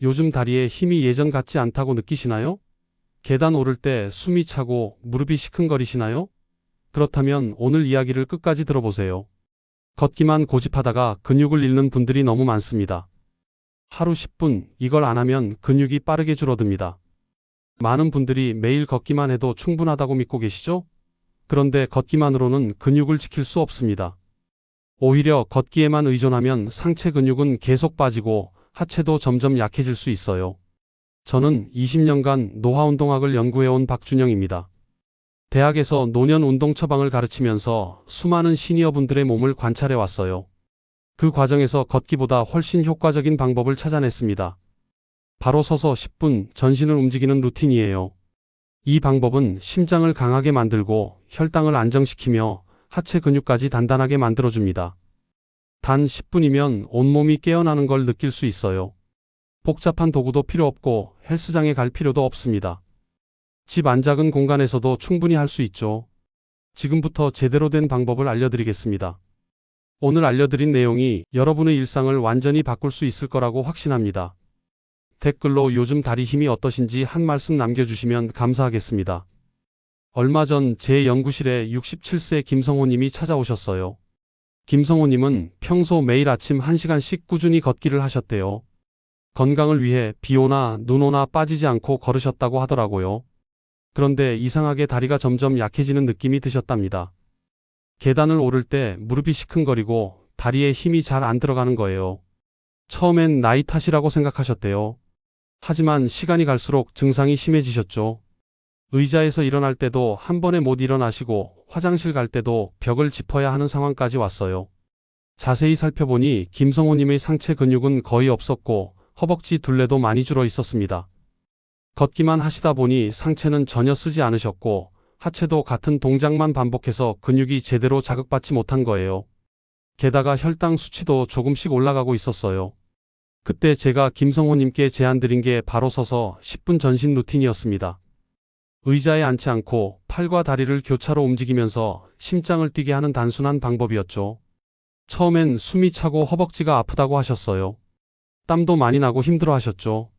요즘 다리에 힘이 예전 같지 않다고 느끼시나요? 계단 오를 때 숨이 차고 무릎이 시큰거리시나요? 그렇다면 오늘 이야기를 끝까지 들어보세요. 걷기만 고집하다가 근육을 잃는 분들이 너무 많습니다. 하루 10분 이걸 안 하면 근육이 빠르게 줄어듭니다. 많은 분들이 매일 걷기만 해도 충분하다고 믿고 계시죠? 그런데 걷기만으로는 근육을 지킬 수 없습니다. 오히려 걷기에만 의존하면 상체 근육은 계속 빠지고 하체도 점점 약해질 수 있어요. 저는 20년간 노화운동학을 연구해온 박준영입니다. 대학에서 노년 운동 처방을 가르치면서 수많은 시니어분들의 몸을 관찰해 왔어요. 그 과정에서 걷기보다 훨씬 효과적인 방법을 찾아냈습니다. 바로 서서 10분 전신을 움직이는 루틴이에요. 이 방법은 심장을 강하게 만들고 혈당을 안정시키며 하체 근육까지 단단하게 만들어줍니다. 단 10분이면 온몸이 깨어나는 걸 느낄 수 있어요. 복잡한 도구도 필요 없고 헬스장에 갈 필요도 없습니다. 집 안 작은 공간에서도 충분히 할 수 있죠. 지금부터 제대로 된 방법을 알려드리겠습니다. 오늘 알려드린 내용이 여러분의 일상을 완전히 바꿀 수 있을 거라고 확신합니다. 댓글로 요즘 다리 힘이 어떠신지 한 말씀 남겨주시면 감사하겠습니다. 얼마 전 제 연구실에 67세 김성호님이 찾아오셨어요. 김성호님은 평소 매일 아침 1시간씩 꾸준히 걷기를 하셨대요. 건강을 위해 비 오나 눈 오나 빠지지 않고 걸으셨다고 하더라고요. 그런데 이상하게 다리가 점점 약해지는 느낌이 드셨답니다. 계단을 오를 때 무릎이 시큰거리고 다리에 힘이 잘 안 들어가는 거예요. 처음엔 나이 탓이라고 생각하셨대요. 하지만 시간이 갈수록 증상이 심해지셨죠. 의자에서 일어날 때도 한 번에 못 일어나시고 화장실 갈 때도 벽을 짚어야 하는 상황까지 왔어요. 자세히 살펴보니 김성호님의 상체 근육은 거의 없었고 허벅지 둘레도 많이 줄어 있었습니다. 걷기만 하시다 보니 상체는 전혀 쓰지 않으셨고 하체도 같은 동작만 반복해서 근육이 제대로 자극받지 못한 거예요. 게다가 혈당 수치도 조금씩 올라가고 있었어요. 그때 제가 김성호님께 제안드린 게 바로 서서 10분 전신 루틴이었습니다. 의자에 앉지 않고 팔과 다리를 교차로 움직이면서 심장을 뛰게 하는 단순한 방법이었죠. 처음엔 숨이 차고 허벅지가 아프다고 하셨어요. 땀도 많이 나고 힘들어 하셨죠.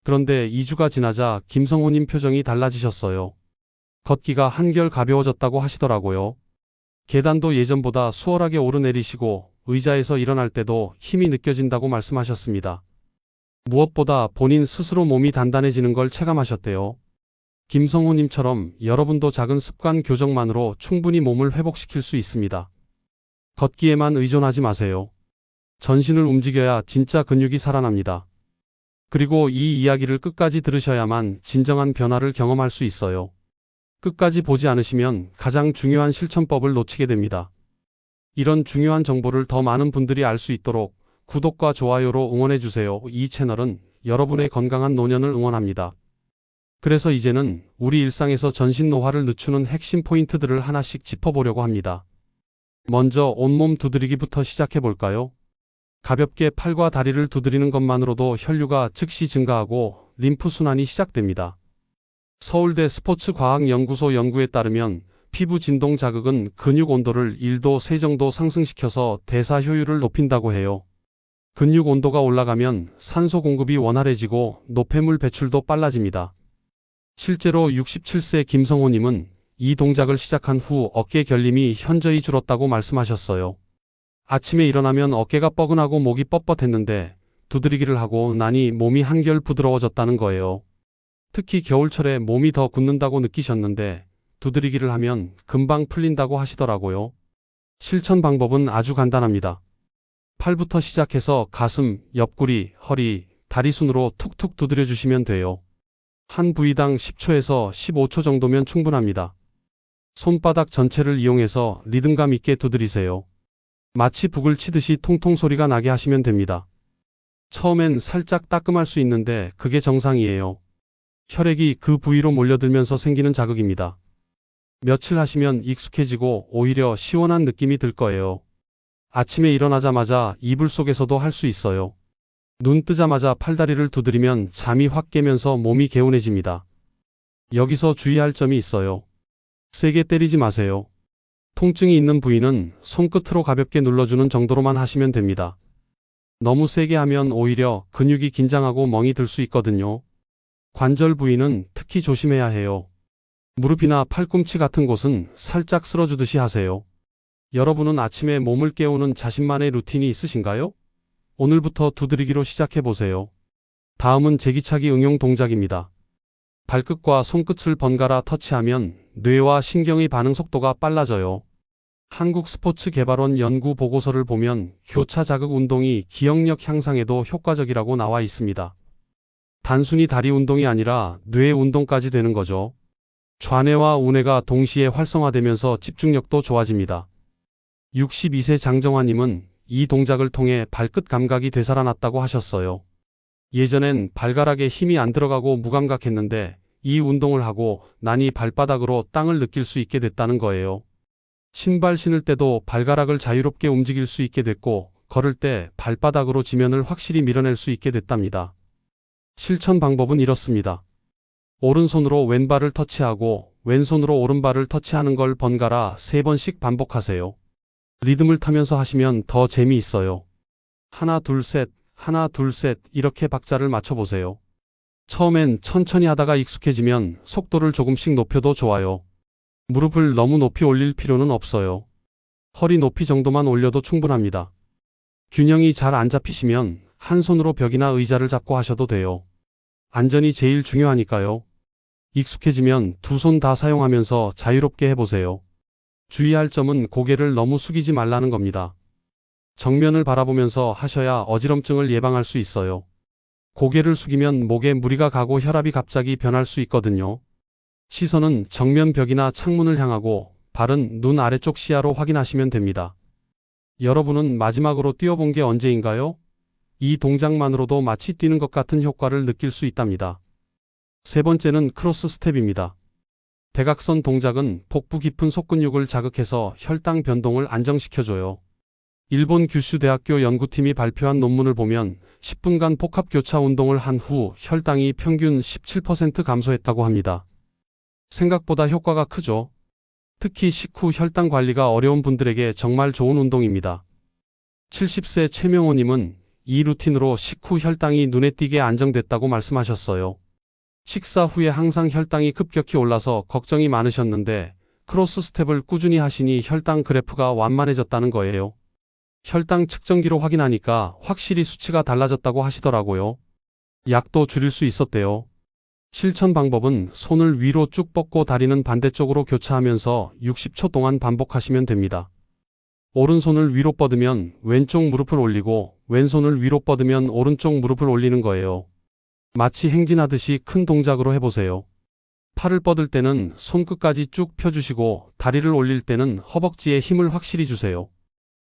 그런데 2주가 지나자 김성호님 표정이 달라지셨어요. 걷기가 한결 가벼워졌다고 하시더라고요. 계단도 예전보다 수월하게 오르내리시고 의자에서 일어날 때도 힘이 느껴진다고 말씀하셨습니다. 무엇보다 본인 스스로 몸이 단단해지는 걸 체감하셨대요. 김성호님처럼 여러분도 작은 습관 교정만으로 충분히 몸을 회복시킬 수 있습니다. 걷기에만 의존하지 마세요. 전신을 움직여야 진짜 근육이 살아납니다. 그리고 이 이야기를 끝까지 들으셔야만 진정한 변화를 경험할 수 있어요. 끝까지 보지 않으시면 가장 중요한 실천법을 놓치게 됩니다. 이런 중요한 정보를 더 많은 분들이 알 수 있도록 구독과 좋아요로 응원해주세요. 이 채널은 여러분의 건강한 노년을 응원합니다. 그래서 이제는 우리 일상에서 전신 노화를 늦추는 핵심 포인트들을 하나씩 짚어보려고 합니다. 먼저 온몸 두드리기부터 시작해볼까요? 가볍게 팔과 다리를 두드리는 것만으로도 혈류가 즉시 증가하고 림프순환이 시작됩니다. 서울대 스포츠과학연구소 연구에 따르면 피부 진동 자극은 근육 온도를 1도 세 정도 상승시켜서 대사 효율을 높인다고 해요. 근육 온도가 올라가면 산소 공급이 원활해지고 노폐물 배출도 빨라집니다. 실제로 67세 김성호님은 이 동작을 시작한 후 어깨 결림이 현저히 줄었다고 말씀하셨어요. 아침에 일어나면 어깨가 뻐근하고 목이 뻣뻣했는데 두드리기를 하고 나니 몸이 한결 부드러워졌다는 거예요. 특히 겨울철에 몸이 더 굳는다고 느끼셨는데 두드리기를 하면 금방 풀린다고 하시더라고요. 실천 방법은 아주 간단합니다. 팔부터 시작해서 가슴, 옆구리, 허리, 다리 순으로 툭툭 두드려 주시면 돼요. 한 부위당 10초에서 15초 정도면 충분합니다. 손바닥 전체를 이용해서 리듬감 있게 두드리세요. 마치 북을 치듯이 통통 소리가 나게 하시면 됩니다. 처음엔 살짝 따끔할 수 있는데 그게 정상이에요. 혈액이 그 부위로 몰려들면서 생기는 자극입니다. 며칠 하시면 익숙해지고 오히려 시원한 느낌이 들 거예요. 아침에 일어나자마자 이불 속에서도 할 수 있어요. 눈 뜨자마자 팔다리를 두드리면 잠이 확 깨면서 몸이 개운해집니다. 여기서 주의할 점이 있어요. 세게 때리지 마세요. 통증이 있는 부위는 손끝으로 가볍게 눌러주는 정도로만 하시면 됩니다. 너무 세게 하면 오히려 근육이 긴장하고 멍이 들 수 있거든요. 관절 부위는 특히 조심해야 해요. 무릎이나 팔꿈치 같은 곳은 살짝 쓸어주듯이 하세요. 여러분은 아침에 몸을 깨우는 자신만의 루틴이 있으신가요? 오늘부터 두드리기로 시작해 보세요. 다음은 제기차기 응용 동작입니다. 발끝과 손끝을 번갈아 터치하면 뇌와 신경의 반응 속도가 빨라져요. 한국스포츠개발원 연구 보고서를 보면 교차 자극 운동이 기억력 향상에도 효과적이라고 나와 있습니다. 단순히 다리 운동이 아니라 뇌 운동까지 되는 거죠. 좌뇌와 우뇌가 동시에 활성화되면서 집중력도 좋아집니다. 62세 장정화님은 이 동작을 통해 발끝 감각이 되살아났다고 하셨어요. 예전엔 발가락에 힘이 안 들어가고 무감각했는데 이 운동을 하고 나니 발바닥으로 땅을 느낄 수 있게 됐다는 거예요. 신발 신을 때도 발가락을 자유롭게 움직일 수 있게 됐고 걸을 때 발바닥으로 지면을 확실히 밀어낼 수 있게 됐답니다. 실천 방법은 이렇습니다. 오른손으로 왼발을 터치하고 왼손으로 오른발을 터치하는 걸 번갈아 3번씩 반복하세요. 리듬을 타면서 하시면 더 재미있어요. 하나 둘 셋, 하나 둘 셋 이렇게 박자를 맞춰보세요. 처음엔 천천히 하다가 익숙해지면 속도를 조금씩 높여도 좋아요. 무릎을 너무 높이 올릴 필요는 없어요. 허리 높이 정도만 올려도 충분합니다. 균형이 잘 안 잡히시면 한 손으로 벽이나 의자를 잡고 하셔도 돼요. 안전이 제일 중요하니까요. 익숙해지면 두 손 다 사용하면서 자유롭게 해보세요. 주의할 점은 고개를 너무 숙이지 말라는 겁니다. 정면을 바라보면서 하셔야 어지럼증을 예방할 수 있어요. 고개를 숙이면 목에 무리가 가고 혈압이 갑자기 변할 수 있거든요. 시선은 정면 벽이나 창문을 향하고 발은 눈 아래쪽 시야로 확인하시면 됩니다. 여러분은 마지막으로 뛰어본 게 언제인가요? 이 동작만으로도 마치 뛰는 것 같은 효과를 느낄 수 있답니다. 세 번째는 크로스 스텝입니다. 대각선 동작은 복부 깊은 속근육을 자극해서 혈당 변동을 안정시켜줘요. 일본 규슈 대학교 연구팀이 발표한 논문을 보면 10분간 복합교차 운동을 한 후 혈당이 평균 17% 감소했다고 합니다. 생각보다 효과가 크죠. 특히 식후 혈당 관리가 어려운 분들에게 정말 좋은 운동입니다. 70세 최명호님은 이 루틴으로 식후 혈당이 눈에 띄게 안정됐다고 말씀하셨어요. 식사 후에 항상 혈당이 급격히 올라서 걱정이 많으셨는데 크로스 스텝을 꾸준히 하시니 혈당 그래프가 완만해졌다는 거예요. 혈당 측정기로 확인하니까 확실히 수치가 달라졌다고 하시더라고요. 약도 줄일 수 있었대요. 실천 방법은 손을 위로 쭉 뻗고 다리는 반대쪽으로 교차하면서 60초 동안 반복하시면 됩니다. 오른손을 위로 뻗으면 왼쪽 무릎을 올리고 왼손을 위로 뻗으면 오른쪽 무릎을 올리는 거예요. 마치 행진하듯이 큰 동작으로 해보세요. 팔을 뻗을 때는 손끝까지 쭉 펴주시고 다리를 올릴 때는 허벅지에 힘을 확실히 주세요.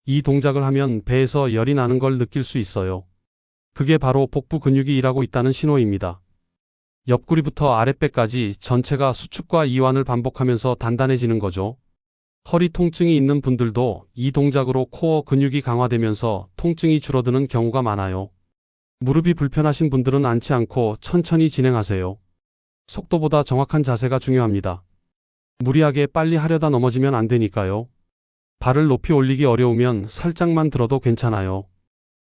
이 동작을 하면 배에서 열이 나는 걸 느낄 수 있어요. 그게 바로 복부 근육이 일하고 있다는 신호입니다. 옆구리부터 아랫배까지 전체가 수축과 이완을 반복하면서 단단해지는 거죠. 허리 통증이 있는 분들도 이 동작으로 코어 근육이 강화되면서 통증이 줄어드는 경우가 많아요. 무릎이 불편하신 분들은 앉지 않고 천천히 진행하세요. 속도보다 정확한 자세가 중요합니다. 무리하게 빨리 하려다 넘어지면 안 되니까요. 발을 높이 올리기 어려우면 살짝만 들어도 괜찮아요.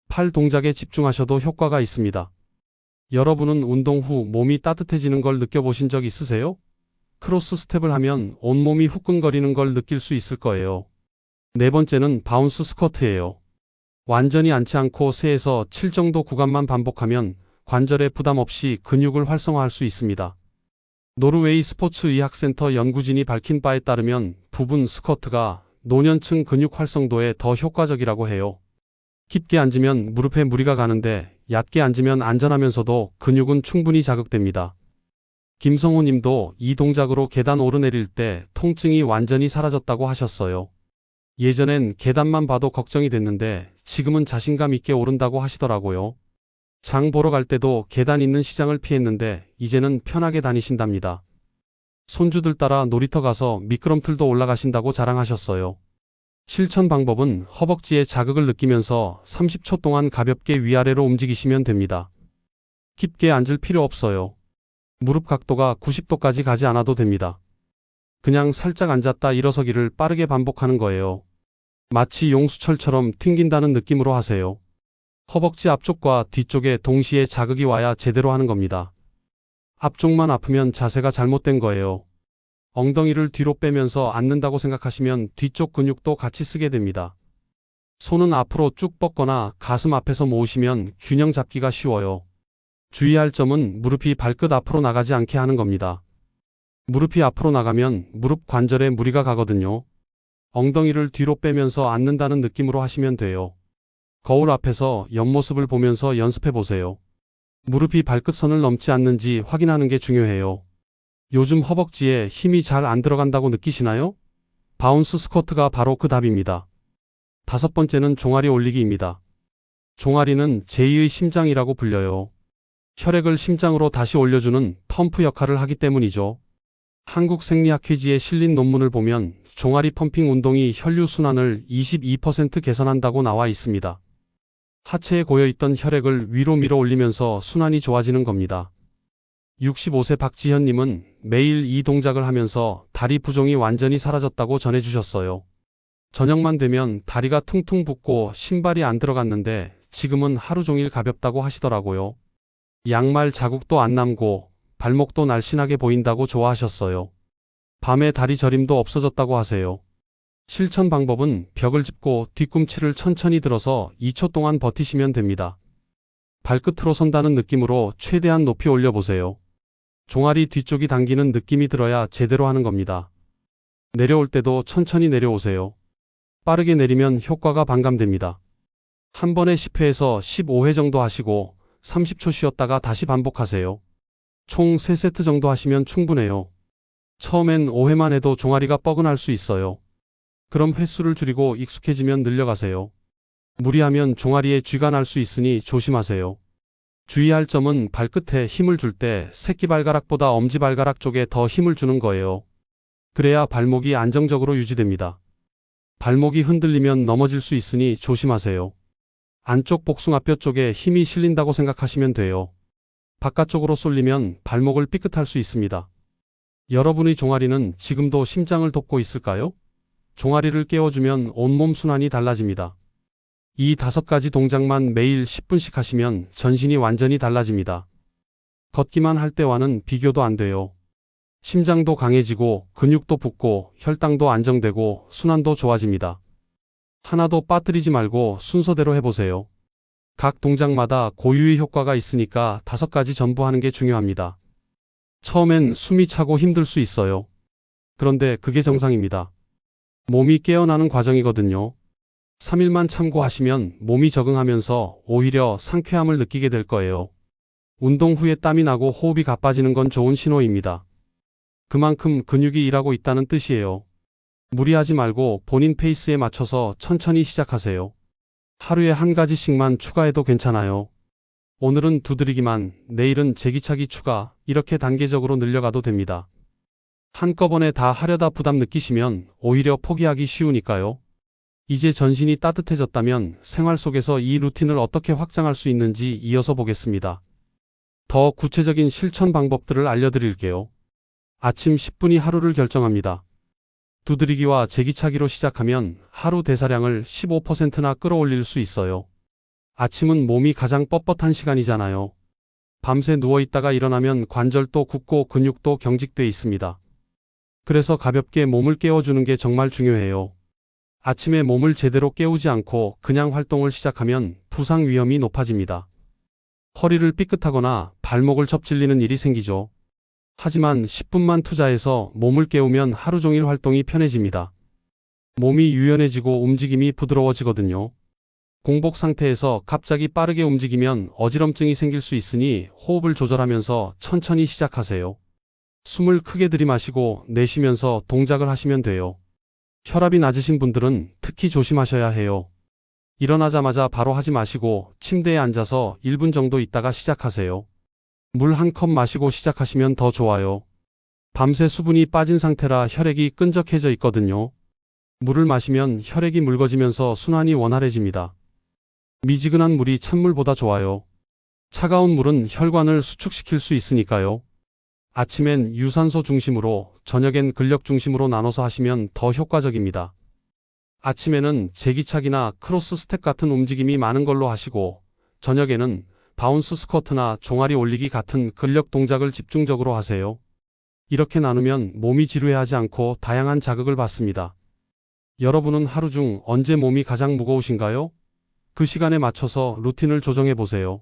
팔 동작에 집중하셔도 효과가 있습니다. 여러분은 운동 후 몸이 따뜻해지는 걸 느껴보신 적 있으세요? 크로스 스텝을 하면 온몸이 후끈거리는 걸 느낄 수 있을 거예요. 네 번째는 바운스 스쿼트예요. 완전히 앉지 않고 3에서 7 정도 구간만 반복하면 관절에 부담 없이 근육을 활성화할 수 있습니다. 노르웨이 스포츠 의학센터 연구진이 밝힌 바에 따르면 부분 스쿼트가 노년층 근육 활성도에 더 효과적이라고 해요. 깊게 앉으면 무릎에 무리가 가는데 얕게 앉으면 안전하면서도 근육은 충분히 자극됩니다. 김성호 님도 이 동작으로 계단 오르내릴 때 통증이 완전히 사라졌다고 하셨어요. 예전엔 계단만 봐도 걱정이 됐는데 지금은 자신감 있게 오른다고 하시더라고요. 장 보러 갈 때도 계단 있는 시장을 피했는데 이제는 편하게 다니신답니다. 손주들 따라 놀이터 가서 미끄럼틀도 올라가신다고 자랑하셨어요. 실천 방법은 허벅지에 자극을 느끼면서 30초 동안 가볍게 위아래로 움직이시면 됩니다. 깊게 앉을 필요 없어요. 무릎 각도가 90도까지 가지 않아도 됩니다. 그냥 살짝 앉았다 일어서기를 빠르게 반복하는 거예요. 마치 용수철처럼 튕긴다는 느낌으로 하세요. 허벅지 앞쪽과 뒤쪽에 동시에 자극이 와야 제대로 하는 겁니다. 앞쪽만 아프면 자세가 잘못된 거예요. 엉덩이를 뒤로 빼면서 앉는다고 생각하시면 뒤쪽 근육도 같이 쓰게 됩니다. 손은 앞으로 쭉 뻗거나 가슴 앞에서 모으시면 균형 잡기가 쉬워요. 주의할 점은 무릎이 발끝 앞으로 나가지 않게 하는 겁니다. 무릎이 앞으로 나가면 무릎 관절에 무리가 가거든요. 엉덩이를 뒤로 빼면서 앉는다는 느낌으로 하시면 돼요. 거울 앞에서 옆모습을 보면서 연습해 보세요. 무릎이 발끝선을 넘지 않는지 확인하는 게 중요해요. 요즘 허벅지에 힘이 잘 안 들어간다고 느끼시나요? 바운스 스쿼트가 바로 그 답입니다. 5번째는 종아리 올리기입니다. 종아리는 제2의 심장이라고 불려요. 혈액을 심장으로 다시 올려주는 펌프 역할을 하기 때문이죠. 한국생리학회지에 실린 논문을 보면 종아리 펌핑 운동이 혈류순환을 22% 개선한다고 나와 있습니다. 하체에 고여있던 혈액을 위로 밀어 올리면서 순환이 좋아지는 겁니다. 65세 박지현님은 매일 이 동작을 하면서 다리 부종이 완전히 사라졌다고 전해주셨어요. 저녁만 되면 다리가 퉁퉁 붓고 신발이 안 들어갔는데 지금은 하루 종일 가볍다고 하시더라고요. 양말 자국도 안 남고 발목도 날씬하게 보인다고 좋아하셨어요. 밤에 다리 저림도 없어졌다고 하세요. 실천 방법은 벽을 짚고 뒤꿈치를 천천히 들어서 2초 동안 버티시면 됩니다. 발끝으로 선다는 느낌으로 최대한 높이 올려보세요. 종아리 뒤쪽이 당기는 느낌이 들어야 제대로 하는 겁니다. 내려올 때도 천천히 내려오세요. 빠르게 내리면 효과가 반감됩니다. 한 번에 10회에서 15회 정도 하시고 30초 쉬었다가 다시 반복하세요. 총 3세트 정도 하시면 충분해요. 처음엔 5회만 해도 종아리가 뻐근할 수 있어요. 그럼 횟수를 줄이고 익숙해지면 늘려가세요. 무리하면 종아리에 쥐가 날 수 있으니 조심하세요. 주의할 점은 발끝에 힘을 줄 때 새끼발가락보다 엄지발가락 쪽에 더 힘을 주는 거예요. 그래야 발목이 안정적으로 유지됩니다. 발목이 흔들리면 넘어질 수 있으니 조심하세요. 안쪽 복숭아뼈 쪽에 힘이 실린다고 생각하시면 돼요. 바깥쪽으로 쏠리면 발목을 삐끗할 수 있습니다. 여러분의 종아리는 지금도 심장을 돕고 있을까요? 종아리를 깨워주면 온몸 순환이 달라집니다. 이 5가지 동작만 매일 10분씩 하시면 전신이 완전히 달라집니다. 걷기만 할 때와는 비교도 안 돼요. 심장도 강해지고 근육도 붙고 혈당도 안정되고 순환도 좋아집니다. 하나도 빠뜨리지 말고 순서대로 해보세요. 각 동작마다 고유의 효과가 있으니까 5가지 전부 하는 게 중요합니다. 처음엔 숨이 차고 힘들 수 있어요. 그런데 그게 정상입니다. 몸이 깨어나는 과정이거든요. 3일만 참고하시면 몸이 적응하면서 오히려 상쾌함을 느끼게 될 거예요. 운동 후에 땀이 나고 호흡이 가빠지는 건 좋은 신호입니다. 그만큼 근육이 일하고 있다는 뜻이에요. 무리하지 말고 본인 페이스에 맞춰서 천천히 시작하세요. 하루에 1가지씩만 추가해도 괜찮아요. 오늘은 두드리기만, 내일은 제기차기 추가, 이렇게 단계적으로 늘려가도 됩니다. 한꺼번에 다 하려다 부담 느끼시면 오히려 포기하기 쉬우니까요. 이제 전신이 따뜻해졌다면 생활 속에서 이 루틴을 어떻게 확장할 수 있는지 이어서 보겠습니다. 더 구체적인 실천 방법들을 알려드릴게요. 아침 10분이 하루를 결정합니다. 두드리기와 제기차기로 시작하면 하루 대사량을 15%나 끌어올릴 수 있어요. 아침은 몸이 가장 뻣뻣한 시간이잖아요. 밤새 누워있다가 일어나면 관절도 굳고 근육도 경직돼 있습니다. 그래서 가볍게 몸을 깨워주는 게 정말 중요해요. 아침에 몸을 제대로 깨우지 않고 그냥 활동을 시작하면 부상 위험이 높아집니다. 허리를 삐끗하거나 발목을 접질리는 일이 생기죠. 하지만 10분만 투자해서 몸을 깨우면 하루 종일 활동이 편해집니다. 몸이 유연해지고 움직임이 부드러워지거든요. 공복 상태에서 갑자기 빠르게 움직이면 어지럼증이 생길 수 있으니 호흡을 조절하면서 천천히 시작하세요. 숨을 크게 들이마시고 내쉬면서 동작을 하시면 돼요. 혈압이 낮으신 분들은 특히 조심하셔야 해요. 일어나자마자 바로 하지 마시고 침대에 앉아서 1분 정도 있다가 시작하세요. 물 1컵 마시고 시작하시면 더 좋아요. 밤새 수분이 빠진 상태라 혈액이 끈적해져 있거든요. 물을 마시면 혈액이 묽어지면서 순환이 원활해집니다. 미지근한 물이 찬물보다 좋아요. 차가운 물은 혈관을 수축시킬 수 있으니까요. 아침엔 유산소 중심으로, 저녁엔 근력 중심으로 나눠서 하시면 더 효과적입니다. 아침에는 제기차기나 크로스 스텝 같은 움직임이 많은 걸로 하시고, 저녁에는 바운스 스쿼트나 종아리 올리기 같은 근력 동작을 집중적으로 하세요. 이렇게 나누면 몸이 지루해하지 않고 다양한 자극을 받습니다. 여러분은 하루 중 언제 몸이 가장 무거우신가요? 그 시간에 맞춰서 루틴을 조정해 보세요.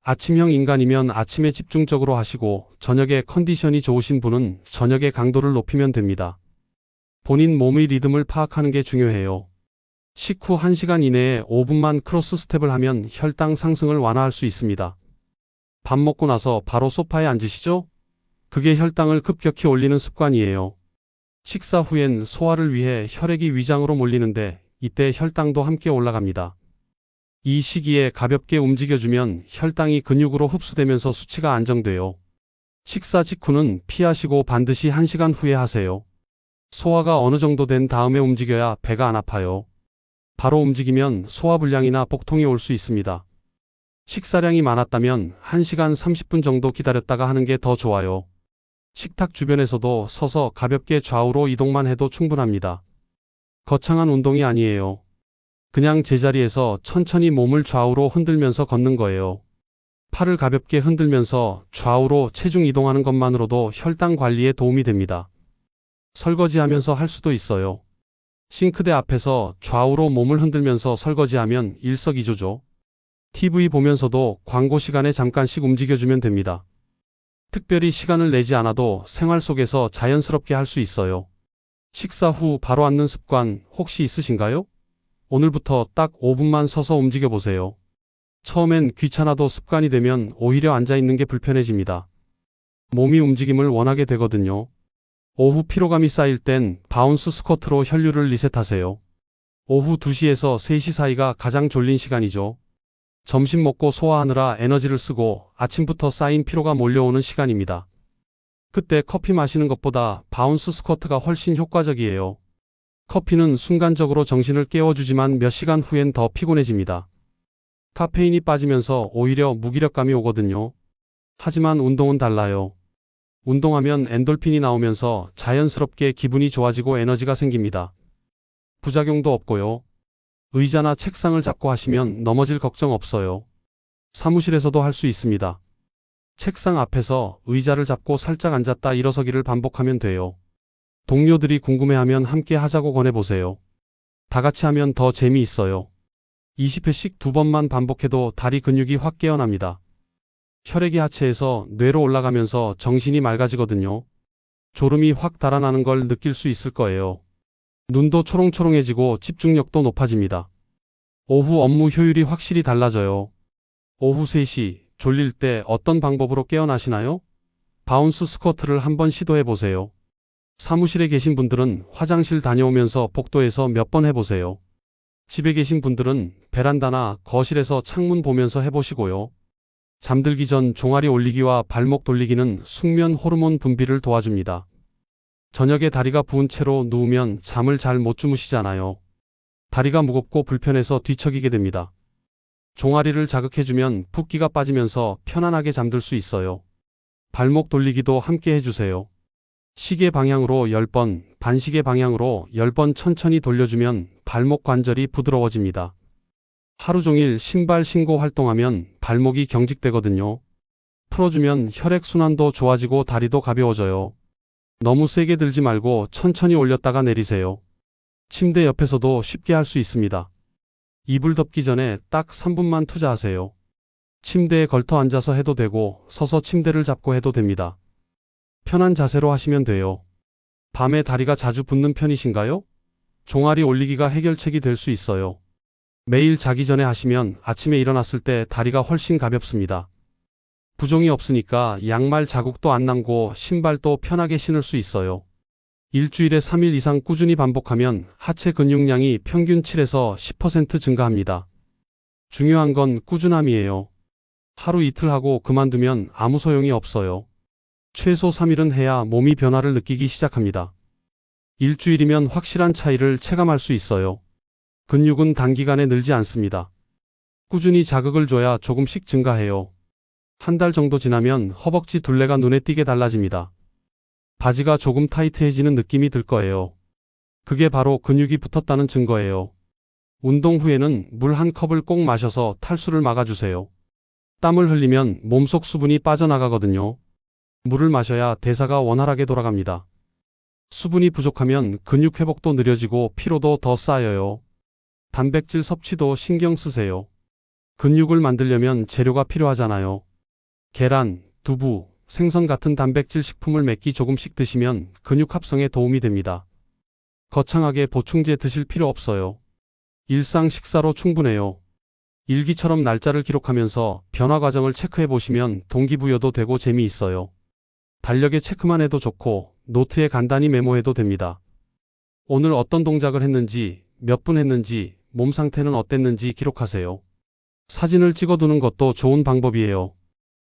아침형 인간이면 아침에 집중적으로 하시고 저녁에 컨디션이 좋으신 분은 저녁에 강도를 높이면 됩니다. 본인 몸의 리듬을 파악하는 게 중요해요. 식후 1시간 이내에 5분만 크로스 스텝을 하면 혈당 상승을 완화할 수 있습니다. 밥 먹고 나서 바로 소파에 앉으시죠? 그게 혈당을 급격히 올리는 습관이에요. 식사 후엔 소화를 위해 혈액이 위장으로 몰리는데 이때 혈당도 함께 올라갑니다. 이 시기에 가볍게 움직여주면 혈당이 근육으로 흡수되면서 수치가 안정돼요. 식사 직후는 피하시고 반드시 1시간 후에 하세요. 소화가 어느 정도 된 다음에 움직여야 배가 안 아파요. 바로 움직이면 소화불량이나 복통이 올 수 있습니다. 식사량이 많았다면 1시간 30분 정도 기다렸다가 하는 게 더 좋아요. 식탁 주변에서도 서서 가볍게 좌우로 이동만 해도 충분합니다. 거창한 운동이 아니에요. 그냥 제자리에서 천천히 몸을 좌우로 흔들면서 걷는 거예요. 팔을 가볍게 흔들면서 좌우로 체중 이동하는 것만으로도 혈당 관리에 도움이 됩니다. 설거지하면서 할 수도 있어요. 싱크대 앞에서 좌우로 몸을 흔들면서 설거지하면 일석이조죠. TV 보면서도 광고 시간에 잠깐씩 움직여주면 됩니다. 특별히 시간을 내지 않아도 생활 속에서 자연스럽게 할 수 있어요. 식사 후 바로 앉는 습관 혹시 있으신가요? 오늘부터 딱 5분만 서서 움직여 보세요. 처음엔 귀찮아도 습관이 되면 오히려 앉아있는 게 불편해집니다. 몸이 움직임을 원하게 되거든요. 오후 피로감이 쌓일 땐 바운스 스쿼트로 혈류를 리셋하세요. 오후 2시에서 3시 사이가 가장 졸린 시간이죠. 점심 먹고 소화하느라 에너지를 쓰고 아침부터 쌓인 피로가 몰려오는 시간입니다. 그때 커피 마시는 것보다 바운스 스쿼트가 훨씬 효과적이에요. 커피는 순간적으로 정신을 깨워주지만 몇 시간 후엔 더 피곤해집니다. 카페인이 빠지면서 오히려 무기력감이 오거든요. 하지만 운동은 달라요. 운동하면 엔돌핀이 나오면서 자연스럽게 기분이 좋아지고 에너지가 생깁니다. 부작용도 없고요. 의자나 책상을 잡고 하시면 넘어질 걱정 없어요. 사무실에서도 할 수 있습니다. 책상 앞에서 의자를 잡고 살짝 앉았다 일어서기를 반복하면 돼요. 동료들이 궁금해하면 함께 하자고 권해보세요. 다 같이 하면 더 재미있어요. 20회씩 2번만 반복해도 다리 근육이 확 깨어납니다. 혈액이 하체에서 뇌로 올라가면서 정신이 맑아지거든요. 졸음이 확 달아나는 걸 느낄 수 있을 거예요. 눈도 초롱초롱해지고 집중력도 높아집니다. 오후 업무 효율이 확실히 달라져요. 오후 3시 졸릴 때 어떤 방법으로 깨어나시나요? 바운스 스쿼트를 한번 시도해 보세요. 사무실에 계신 분들은 화장실 다녀오면서 복도에서 몇 번 해보세요. 집에 계신 분들은 베란다나 거실에서 창문 보면서 해보시고요. 잠들기 전 종아리 올리기와 발목 돌리기는 숙면 호르몬 분비를 도와줍니다. 저녁에 다리가 부은 채로 누우면 잠을 잘 못 주무시잖아요. 다리가 무겁고 불편해서 뒤척이게 됩니다. 종아리를 자극해주면 붓기가 빠지면서 편안하게 잠들 수 있어요. 발목 돌리기도 함께 해주세요. 시계 방향으로 10번, 반시계 방향으로 10번 천천히 돌려주면 발목 관절이 부드러워집니다. 하루 종일 신발 신고 활동하면 발목이 경직되거든요. 풀어주면 혈액순환도 좋아지고 다리도 가벼워져요. 너무 세게 들지 말고 천천히 올렸다가 내리세요. 침대 옆에서도 쉽게 할 수 있습니다. 이불 덮기 전에 딱 3분만 투자하세요. 침대에 걸터 앉아서 해도 되고 서서 침대를 잡고 해도 됩니다. 편한 자세로 하시면 돼요. 밤에 다리가 자주 붓는 편이신가요? 종아리 올리기가 해결책이 될 수 있어요. 매일 자기 전에 하시면 아침에 일어났을 때 다리가 훨씬 가볍습니다. 부종이 없으니까 양말 자국도 안 남고 신발도 편하게 신을 수 있어요. 일주일에 3일 이상 꾸준히 반복하면 하체 근육량이 평균 7에서 10% 증가합니다. 중요한 건 꾸준함이에요. 하루 이틀 하고 그만두면 아무 소용이 없어요. 최소 3일은 해야 몸이 변화를 느끼기 시작합니다. 일주일이면 확실한 차이를 체감할 수 있어요. 근육은 단기간에 늘지 않습니다. 꾸준히 자극을 줘야 조금씩 증가해요. 한 달 정도 지나면 허벅지 둘레가 눈에 띄게 달라집니다. 바지가 조금 타이트해지는 느낌이 들 거예요. 그게 바로 근육이 붙었다는 증거예요. 운동 후에는 물 한 컵을 꼭 마셔서 탈수를 막아주세요. 땀을 흘리면 몸속 수분이 빠져나가거든요. 물을 마셔야 대사가 원활하게 돌아갑니다. 수분이 부족하면 근육 회복도 느려지고 피로도 더 쌓여요. 단백질 섭취도 신경 쓰세요. 근육을 만들려면 재료가 필요하잖아요. 계란, 두부, 생선 같은 단백질 식품을 몇 끼 조금씩 드시면 근육 합성에 도움이 됩니다. 거창하게 보충제 드실 필요 없어요. 일상 식사로 충분해요. 일기처럼 날짜를 기록하면서 변화 과정을 체크해 보시면 동기부여도 되고 재미있어요. 달력에 체크만 해도 좋고 노트에 간단히 메모해도 됩니다. 오늘 어떤 동작을 했는지, 몇 분 했는지, 몸 상태는 어땠는지 기록하세요. 사진을 찍어두는 것도 좋은 방법이에요.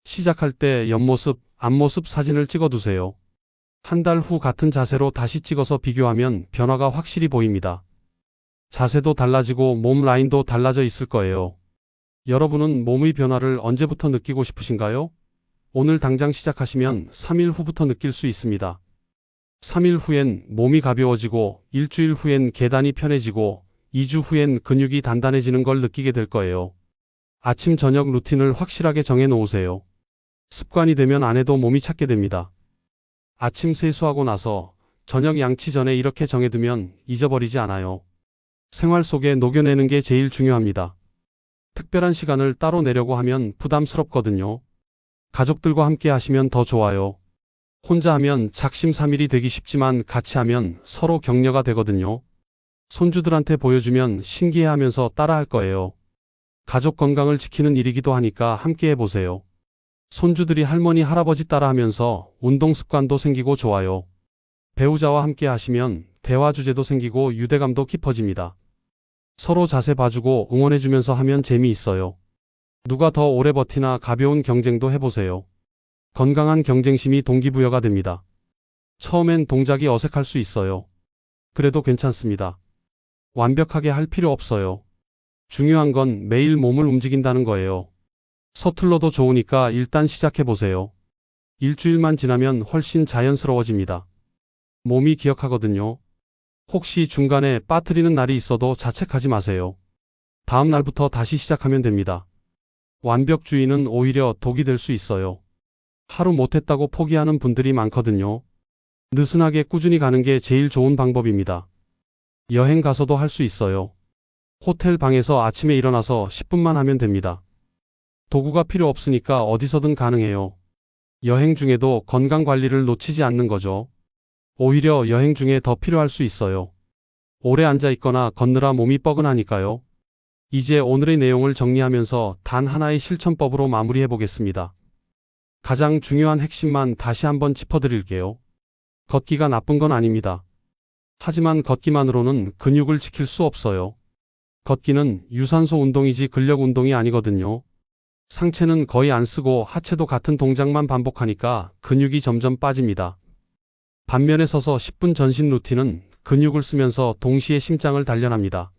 시작할 때 옆모습, 앞모습 사진을 찍어두세요. 한 달 후 같은 자세로 다시 찍어서 비교하면 변화가 확실히 보입니다. 자세도 달라지고 몸 라인도 달라져 있을 거예요. 여러분은 몸의 변화를 언제부터 느끼고 싶으신가요? 오늘 당장 시작하시면 3일 후부터 느낄 수 있습니다. 3일 후엔 몸이 가벼워지고 일주일 후엔 계단이 편해지고 2주 후엔 근육이 단단해지는 걸 느끼게 될 거예요. 아침 저녁 루틴을 확실하게 정해 놓으세요. 습관이 되면 안 해도 몸이 찾게 됩니다. 아침 세수하고 나서 저녁 양치 전에 이렇게 정해두면 잊어버리지 않아요. 생활 속에 녹여내는 게 제일 중요합니다. 특별한 시간을 따로 내려고 하면 부담스럽거든요. 가족들과 함께 하시면 더 좋아요. 혼자 하면 작심삼일이 되기 쉽지만 같이 하면 서로 격려가 되거든요. 손주들한테 보여주면 신기해하면서 따라할 거예요. 가족 건강을 지키는 일이기도 하니까 함께 해보세요. 손주들이 할머니, 할아버지 따라하면서 운동 습관도 생기고 좋아요. 배우자와 함께 하시면 대화 주제도 생기고 유대감도 깊어집니다. 서로 자세 봐주고 응원해주면서 하면 재미있어요. 누가 더 오래 버티나 가벼운 경쟁도 해보세요. 건강한 경쟁심이 동기부여가 됩니다. 처음엔 동작이 어색할 수 있어요. 그래도 괜찮습니다. 완벽하게 할 필요 없어요. 중요한 건 매일 몸을 움직인다는 거예요. 서툴러도 좋으니까 일단 시작해보세요. 일주일만 지나면 훨씬 자연스러워집니다. 몸이 기억하거든요. 혹시 중간에 빠뜨리는 날이 있어도 자책하지 마세요. 다음 날부터 다시 시작하면 됩니다. 완벽주의는 오히려 독이 될 수 있어요. 하루 못했다고 포기하는 분들이 많거든요. 느슨하게 꾸준히 가는 게 제일 좋은 방법입니다. 여행 가서도 할 수 있어요. 호텔 방에서 아침에 일어나서 10분만 하면 됩니다. 도구가 필요 없으니까 어디서든 가능해요. 여행 중에도 건강 관리를 놓치지 않는 거죠. 오히려 여행 중에 더 필요할 수 있어요. 오래 앉아 있거나 걷느라 몸이 뻐근하니까요. 이제 오늘의 내용을 정리하면서 단 하나의 실천법으로 마무리해 보겠습니다. 가장 중요한 핵심만 다시 한번 짚어드릴게요. 걷기가 나쁜 건 아닙니다. 하지만 걷기만으로는 근육을 지킬 수 없어요. 걷기는 유산소 운동이지 근력 운동이 아니거든요. 상체는 거의 안 쓰고 하체도 같은 동작만 반복하니까 근육이 점점 빠집니다. 반면에 서서 10분 전신 루틴은 근육을 쓰면서 동시에 심장을 단련합니다.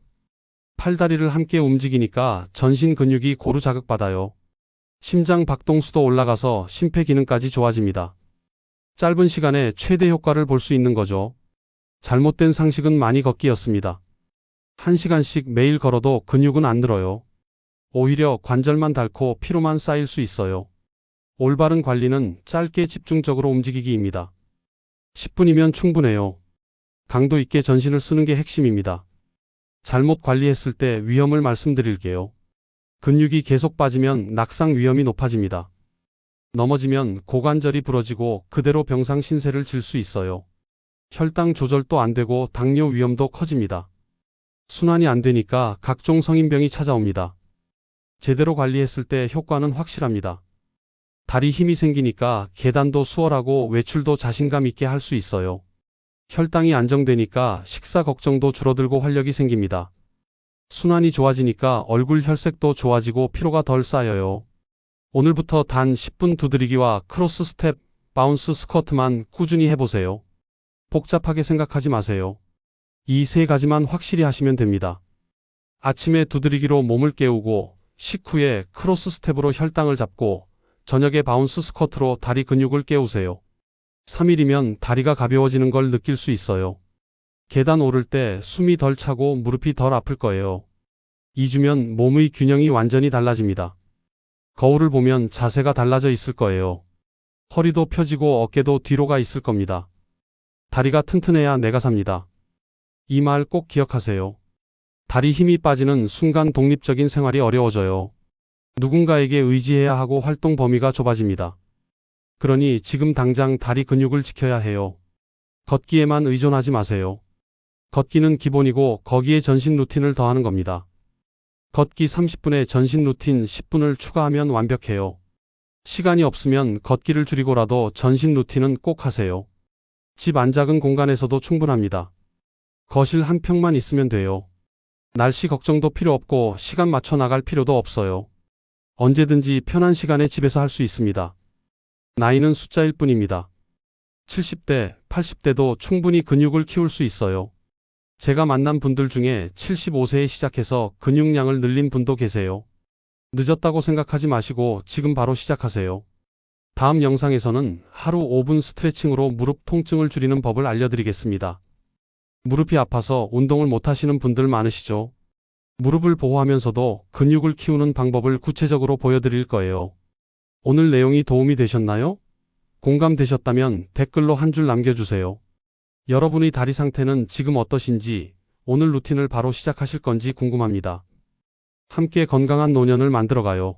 팔다리를 함께 움직이니까 전신 근육이 고루 자극받아요. 심장 박동수도 올라가서 심폐기능까지 좋아집니다. 짧은 시간에 최대 효과를 볼 수 있는 거죠. 잘못된 상식은 많이 걷기였습니다. 1시간씩 매일 걸어도 근육은 안 늘어요. 오히려 관절만 닳고 피로만 쌓일 수 있어요. 올바른 관리는 짧게 집중적으로 움직이기입니다. 10분이면 충분해요. 강도 있게 전신을 쓰는 게 핵심입니다. 잘못 관리했을 때 위험을 말씀드릴게요. 근육이 계속 빠지면 낙상 위험이 높아집니다. 넘어지면 고관절이 부러지고 그대로 병상 신세를 질 수 있어요. 혈당 조절도 안 되고 당뇨 위험도 커집니다. 순환이 안 되니까 각종 성인병이 찾아옵니다. 제대로 관리했을 때 효과는 확실합니다. 다리 힘이 생기니까 계단도 수월하고 외출도 자신감 있게 할 수 있어요. 혈당이 안정되니까 식사 걱정도 줄어들고 활력이 생깁니다. 순환이 좋아지니까 얼굴 혈색도 좋아지고 피로가 덜 쌓여요. 오늘부터 단 10분 두드리기와 크로스 스텝, 바운스 스쿼트만 꾸준히 해보세요. 복잡하게 생각하지 마세요. 이 세 가지만 확실히 하시면 됩니다. 아침에 두드리기로 몸을 깨우고 식후에 크로스 스텝으로 혈당을 잡고 저녁에 바운스 스쿼트로 다리 근육을 깨우세요. 3일이면 다리가 가벼워지는 걸 느낄 수 있어요. 계단 오를 때 숨이 덜 차고 무릎이 덜 아플 거예요. 2주면 몸의 균형이 완전히 달라집니다. 거울을 보면 자세가 달라져 있을 거예요. 허리도 펴지고 어깨도 뒤로 가 있을 겁니다. 다리가 튼튼해야 내가 삽니다. 이 말 꼭 기억하세요. 다리 힘이 빠지는 순간 독립적인 생활이 어려워져요. 누군가에게 의지해야 하고 활동 범위가 좁아집니다. 그러니 지금 당장 다리 근육을 지켜야 해요. 걷기에만 의존하지 마세요. 걷기는 기본이고 거기에 전신 루틴을 더하는 겁니다. 걷기 30분에 전신 루틴 10분을 추가하면 완벽해요. 시간이 없으면 걷기를 줄이고라도 전신 루틴은 꼭 하세요. 집 안 작은 공간에서도 충분합니다. 거실 한 평만 있으면 돼요. 날씨 걱정도 필요 없고 시간 맞춰 나갈 필요도 없어요. 언제든지 편한 시간에 집에서 할 수 있습니다. 나이는 숫자일 뿐입니다. 70대, 80대도 충분히 근육을 키울 수 있어요. 제가 만난 분들 중에 75세에 시작해서 근육량을 늘린 분도 계세요. 늦었다고 생각하지 마시고 지금 바로 시작하세요. 다음 영상에서는 하루 5분 스트레칭으로 무릎 통증을 줄이는 법을 알려드리겠습니다. 무릎이 아파서 운동을 못하시는 분들 많으시죠? 무릎을 보호하면서도 근육을 키우는 방법을 구체적으로 보여드릴 거예요. 오늘 내용이 도움이 되셨나요? 공감되셨다면 댓글로 한 줄 남겨주세요. 여러분의 다리 상태는 지금 어떠신지, 오늘 루틴을 바로 시작하실 건지 궁금합니다. 함께 건강한 노년을 만들어가요.